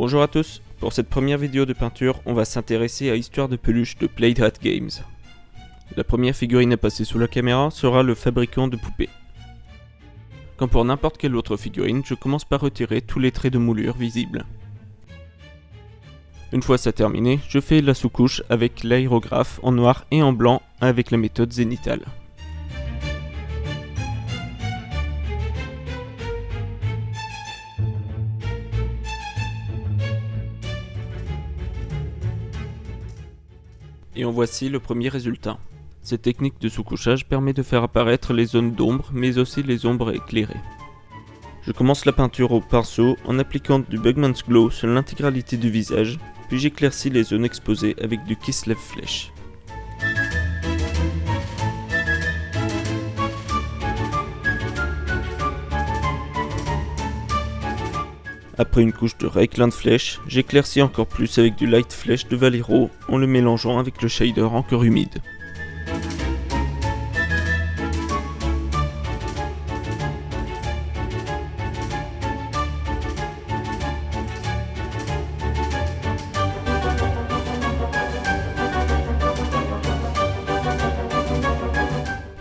Bonjour à tous, pour cette première vidéo de peinture, on va s'intéresser à Histoire de peluche de Playhat Games. La première figurine à passer sous la caméra sera le fabricant de poupées. Comme pour n'importe quelle autre figurine, je commence par retirer tous les traits de moulure visibles. Une fois ça terminé, je fais la sous-couche avec l'aérographe en noir et en blanc avec la méthode zénithale. Et en voici le premier résultat. Cette technique de sous-couchage permet de faire apparaître les zones d'ombre, mais aussi les ombres éclairées. Je commence la peinture au pinceau en appliquant du Bugman's Glow sur l'intégralité du visage, puis j'éclaircis les zones exposées avec du Kislev Flèche. Après une couche de Reikland Flèche, j'éclaircis encore plus avec du Light Flèche de Valero en le mélangeant avec le shader encore humide.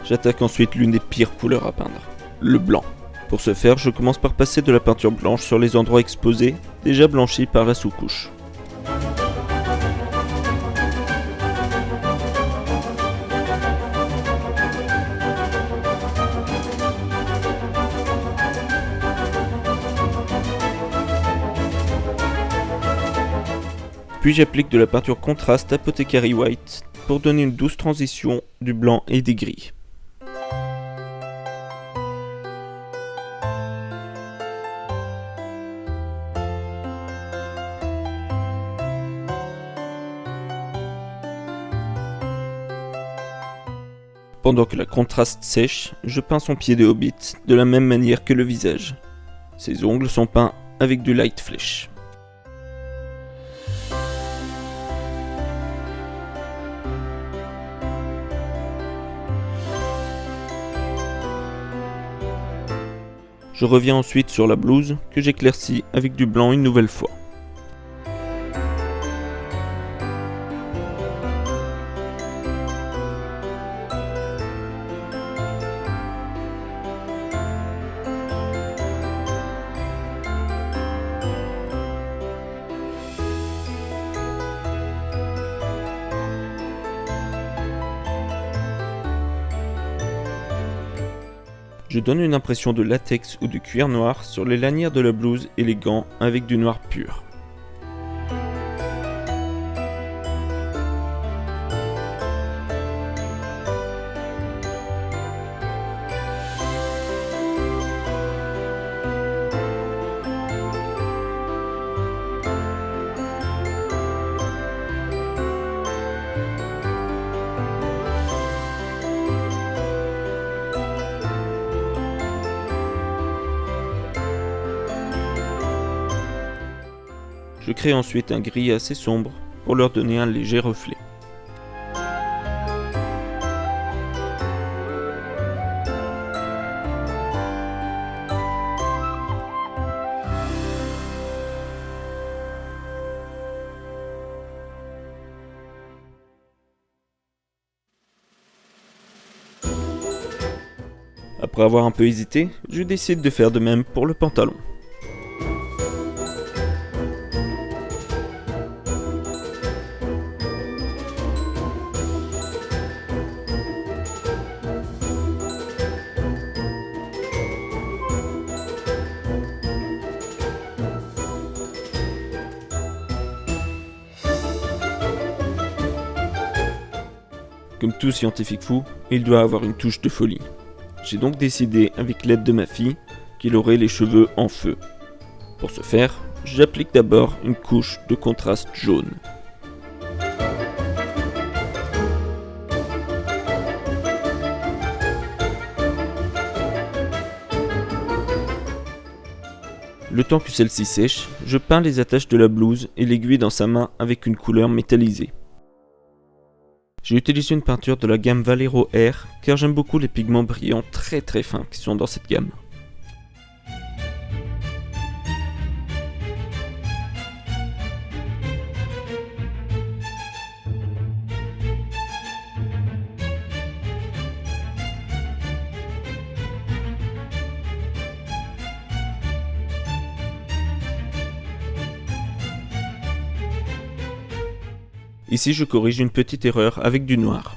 J'attaque ensuite l'une des pires couleurs à peindre, le blanc. Pour ce faire, je commence par passer de la peinture blanche sur les endroits exposés, déjà blanchis par la sous-couche. Puis j'applique de la peinture contraste Apothecary White pour donner une douce transition du blanc et des gris. Pendant que la contraste sèche, je peins son pied de hobbit de la même manière que le visage. Ses ongles sont peints avec du light flèche. Je reviens ensuite sur la blouse que j'éclaircis avec du blanc une nouvelle fois. Je donne une impression de latex ou de cuir noir sur les lanières de la blouse et les gants avec du noir pur. Je crée ensuite un gris assez sombre pour leur donner un léger reflet. Après avoir un peu hésité, je décide de faire de même pour le pantalon. Comme tout scientifique fou, il doit avoir une touche de folie. J'ai donc décidé, avec l'aide de ma fille, qu'il aurait les cheveux en feu. Pour ce faire, j'applique d'abord une couche de contraste jaune. Le temps que celle-ci sèche, je peins les attaches de la blouse et l'aiguille dans sa main avec une couleur métallisée. J'ai utilisé une peinture de la gamme Valero R car j'aime beaucoup les pigments brillants très fins qui sont dans cette gamme. Ici je corrige une petite erreur avec du noir.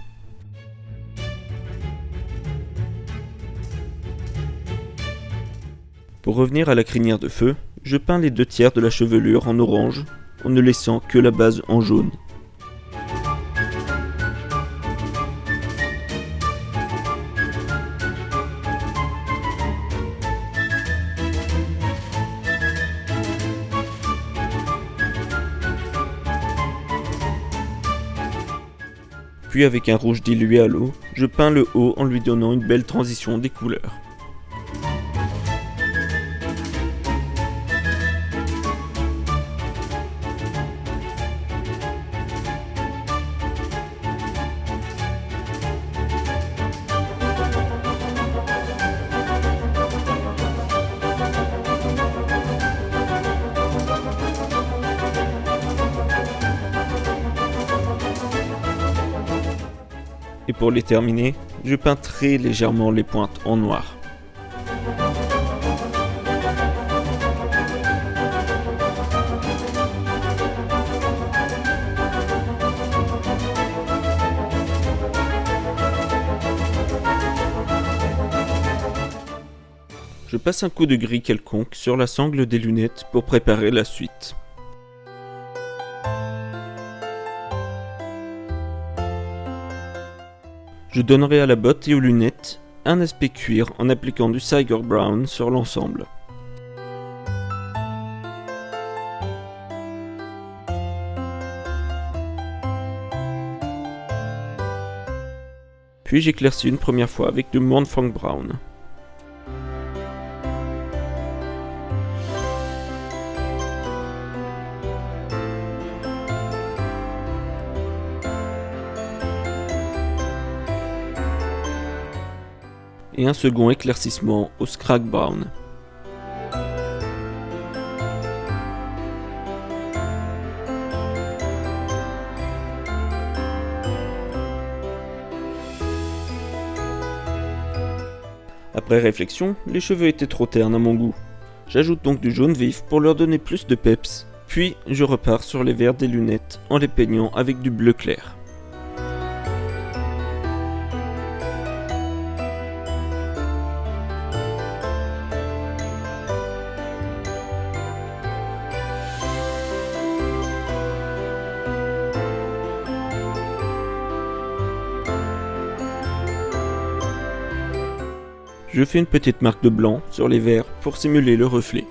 Pour revenir à la crinière de feu, je peins les 2/3 de la chevelure en orange, en ne laissant que la base en jaune. Puis avec un rouge dilué à l'eau, je peins le haut en lui donnant une belle transition des couleurs. Et pour les terminer, je peins très légèrement les pointes en noir. Je passe un coup de gris quelconque sur la sangle des lunettes pour préparer la suite. Je donnerai à la botte et aux lunettes un aspect cuir en appliquant du Tiger Brown sur l'ensemble. Puis j'éclaircis une première fois avec du Mournfang Brown. Et un second éclaircissement au Scrag Brown. Après réflexion, les cheveux étaient trop ternes à mon goût. J'ajoute donc du jaune vif pour leur donner plus de peps, puis je repars sur les verres des lunettes en les peignant avec du bleu clair. Je fais une petite marque de blanc sur les verres pour simuler le reflet.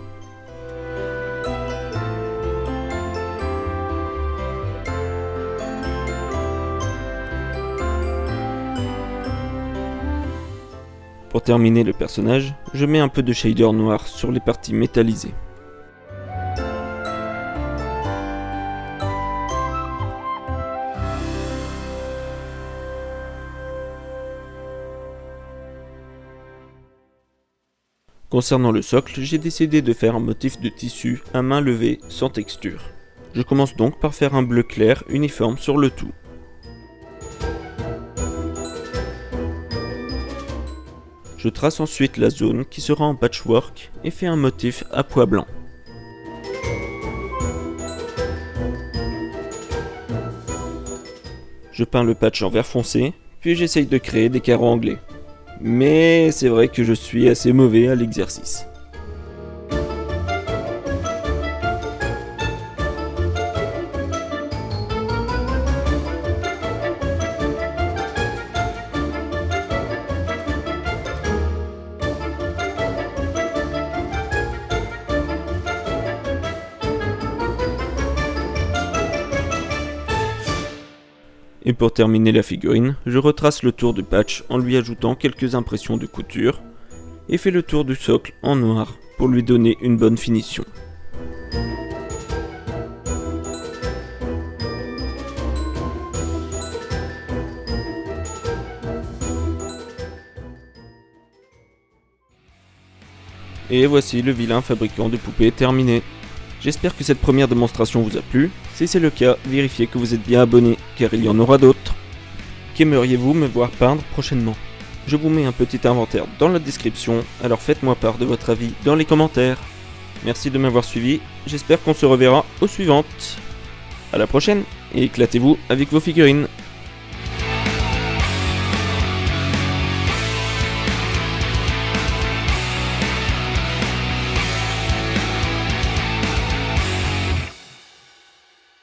Pour terminer le personnage, je mets un peu de shader noir sur les parties métallisées. Concernant le socle, j'ai décidé de faire un motif de tissu à main levée sans texture. Je commence donc par faire un bleu clair uniforme sur le tout. Je trace ensuite la zone qui sera en patchwork et fais un motif à pois blanc. Je peins le patch en vert foncé, puis j'essaye de créer des carreaux anglais. Mais c'est vrai que je suis assez mauvais à l'exercice. Et pour terminer la figurine, je retrace le tour du patch en lui ajoutant quelques impressions de couture et fais le tour du socle en noir pour lui donner une bonne finition. Et voici le vilain fabricant de poupées terminé. J'espère que cette première démonstration vous a plu. Si c'est le cas, vérifiez que vous êtes bien abonné, car il y en aura d'autres. Qu'aimeriez-vous me voir peindre prochainement? Je vous mets un petit inventaire dans la description, alors faites-moi part de votre avis dans les commentaires. Merci de m'avoir suivi, j'espère qu'on se reverra aux suivantes. À la prochaine! et éclatez-vous avec vos figurines.